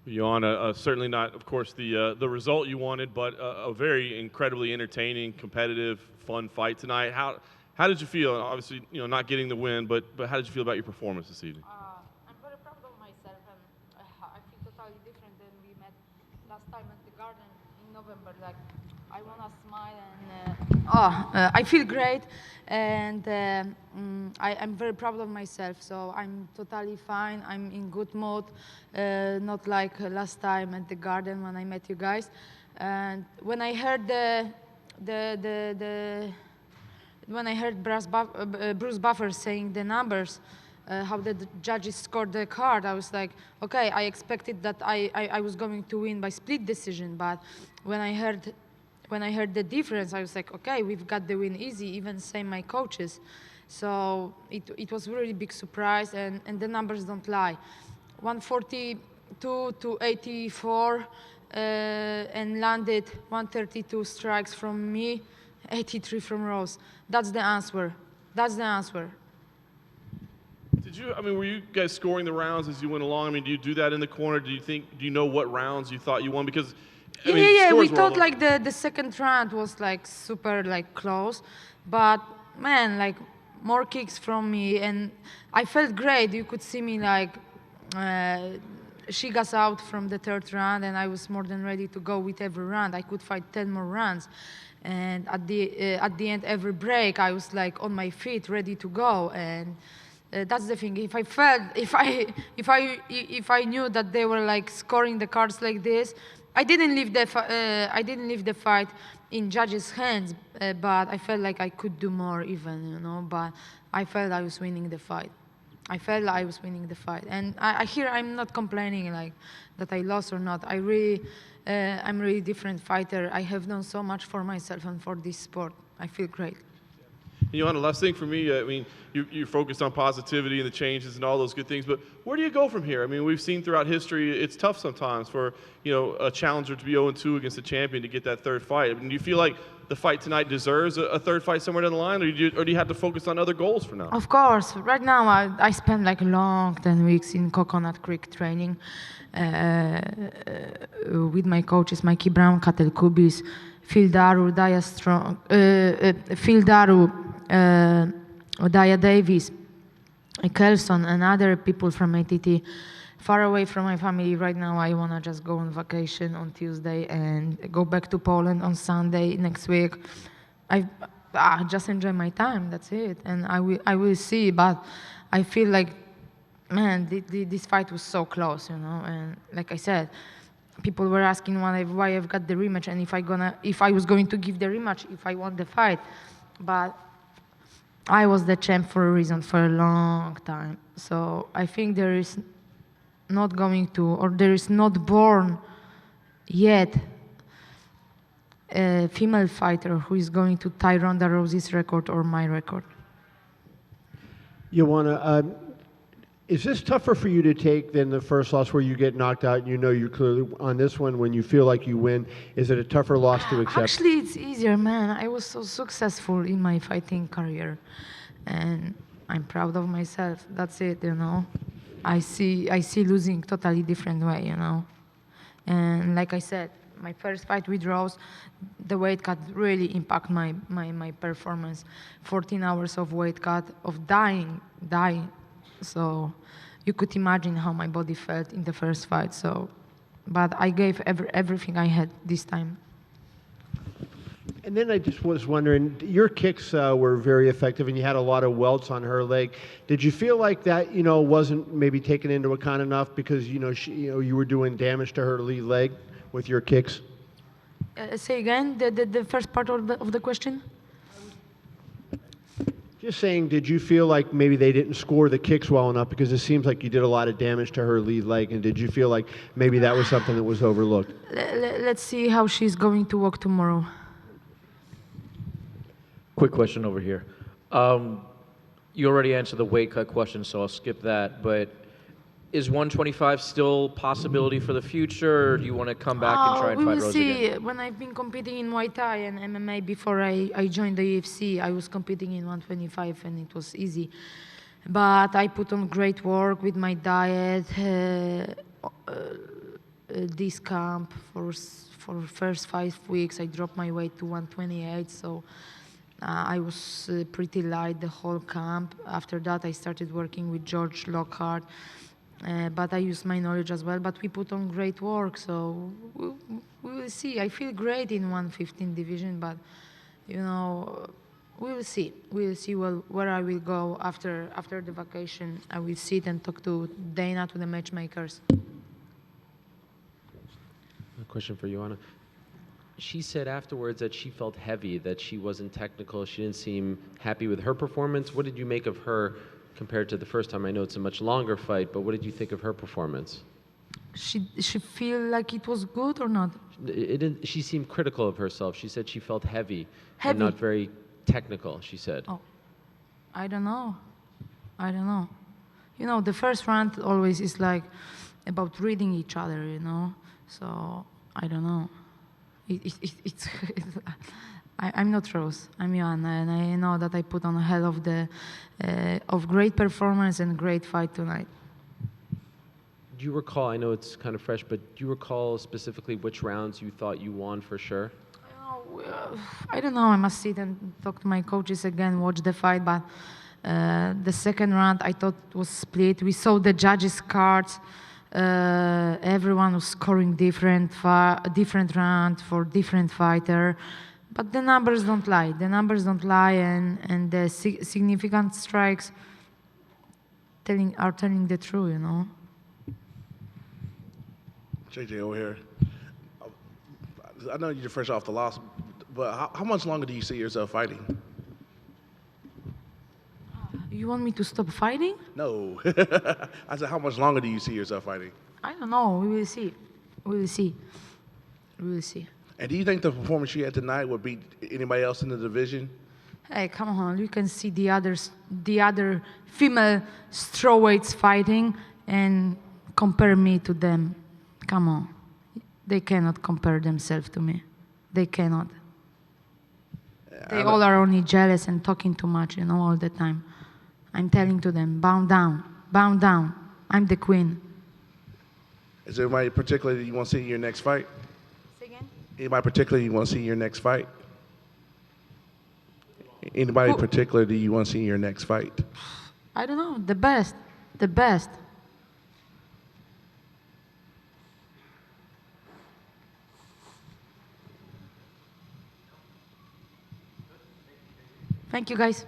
Joanna, certainly not, of course, the result you wanted, but a very incredibly entertaining, competitive, fun fight tonight. How did you feel? Obviously, not getting the win, but how did you feel about your performance this evening? I'm very proud of myself, and I feel totally different than we met last time at the garden in November. Like, I wanna smile and I feel great, and I'm very proud of myself. So I'm totally fine. I'm in good mood, not like last time at the garden when I met you guys. And when I heard the when I heard Bruce Buffer saying the numbers, how the judges scored the card, I was like, okay, I expected that I was going to win by split decision, but when I heard the difference, I was like, okay, we've got the win easy, even same my coaches. So it was a really big surprise, and the numbers don't lie. 142 to 84, and landed 132 strikes from me, 83 from Rose. That's the answer. That's the answer. Were you guys scoring the rounds as you went along? Do you do that in the corner? Do you know what rounds you thought you won? Because, yeah, we thought like the second round was like super like close, but man, like more kicks from me, and I felt great. You could see me like, she got out from the third round, and I was more than ready to go with every round. I could fight 10 more rounds. And at the end, every break, I was like on my feet, ready to go. And that's the thing. If I knew that they were like scoring the cards like this, I didn't leave the fight in judges' hands. But I felt like I could do more, even, But I felt I was winning the fight. I felt I was winning the fight, and I'm not complaining like that I lost or not. I'm really different fighter. I have done so much for myself and for this sport. I feel great. Joanna, last thing for me, you're focused on positivity and the changes and all those good things, but where do you go from here? We've seen throughout history, it's tough sometimes for, a challenger to be 0-2 against a champion to get that third fight. Do you feel like the fight tonight deserves a third fight somewhere down the line, or do you have to focus on other goals for now? Of course. Right now, I spent like a long 10 weeks in Coconut Creek training with my coaches, Mikey Brown, Katel Kubis, Phil Daru, Daya Strong, Phil Daru, Daya Davis, Kelson, and other people from ATT. Far away from my family right now. I want to just go on vacation on Tuesday and go back to Poland on Sunday next week. I just enjoy my time, that's it. And I will see, but I feel like, man, this fight was so close, And like I said, people were asking why I've got the rematch, and if I was going to give the rematch if I won the fight. But I was the champ for a reason, for a long time. So I think there is not born yet a female fighter who is going to tie Ronda Rousey's record or my record. Joanna, is this tougher for you to take than the first loss where you get knocked out and you're clearly on this one when you feel like you win? Is it a tougher loss to accept? Actually, it's easier, man. I was so successful in my fighting career, and I'm proud of myself. That's it, I see losing totally different way, And like I said, my first fight with Rose, the weight cut really impact my performance. 14 hours of weight cut, of dying. So you could imagine how my body felt in the first fight. But I gave everything I had this time. And then I just was wondering, your kicks were very effective, and you had a lot of welts on her leg. Did you feel like that, wasn't maybe taken into account enough because, you were doing damage to her lead leg with your kicks? Say again, the first part of the question? Just saying, did you feel like maybe they didn't score the kicks well enough, because it seems like you did a lot of damage to her lead leg, and did you feel like maybe that was something that was overlooked? Let's see how she's going to walk tomorrow. Quick question over here. You already answered the weight cut question, so I'll skip that. But is 125 still a possibility for the future, or do you want to come back and try and fight Rose again? We will see. When I've been competing in Muay Thai and MMA before I joined the UFC, I was competing in 125, and it was easy. But I put on great work with my diet, this camp for first 5 weeks. I dropped my weight to 128, so I was pretty light the whole camp. After that, I started working with George Lockhart, but I used my knowledge as well. But we put on great work, so we will see. I feel great in 115 division, but we will see. We will see where I will go after the vacation. I will sit and talk to Dana, to the matchmakers. A question for Joanna. She said afterwards that she felt heavy, that she wasn't technical, she didn't seem happy with her performance. What did you make of her compared to the first time? I know it's a much longer fight, but what did you think of her performance? She feel like it was good or not? She seemed critical of herself. She said she felt heavy. Heavy? And not very technical, she said. Oh, I don't know. The first round always is like about reading each other, So I don't know. I'm not Rose. I'm Joanna, and I know that I put on a hell of great performance and great fight tonight. Do you recall, I know it's kind of fresh, but do you recall specifically which rounds you thought you won for sure? I don't know. I must sit and talk to my coaches again, watch the fight. But the second round, I thought was split. We saw the judges' cards. Everyone was scoring different round for different fighter. But the numbers don't lie. And the significant strikes are telling the truth, JJ over here. I know you're fresh off the loss, but how much longer do you see yourself fighting? You want me to stop fighting? No. I said, how much longer do you see yourself fighting? I don't know. We will see. And do you think the performance you had tonight would beat anybody else in the division? Hey, come on. You can see the other female strawweights fighting and compare me to them. Come on. They cannot compare themselves to me. They cannot. They all are only jealous and talking too much, all the time. I'm telling to them, bow down. I'm the queen. Is there anybody particularly you want to see in your next fight? Say again? Anybody particularly you want to see in your next fight? Anybody Who? particular that you want to see in your next fight? I don't know. The best. Thank you, guys.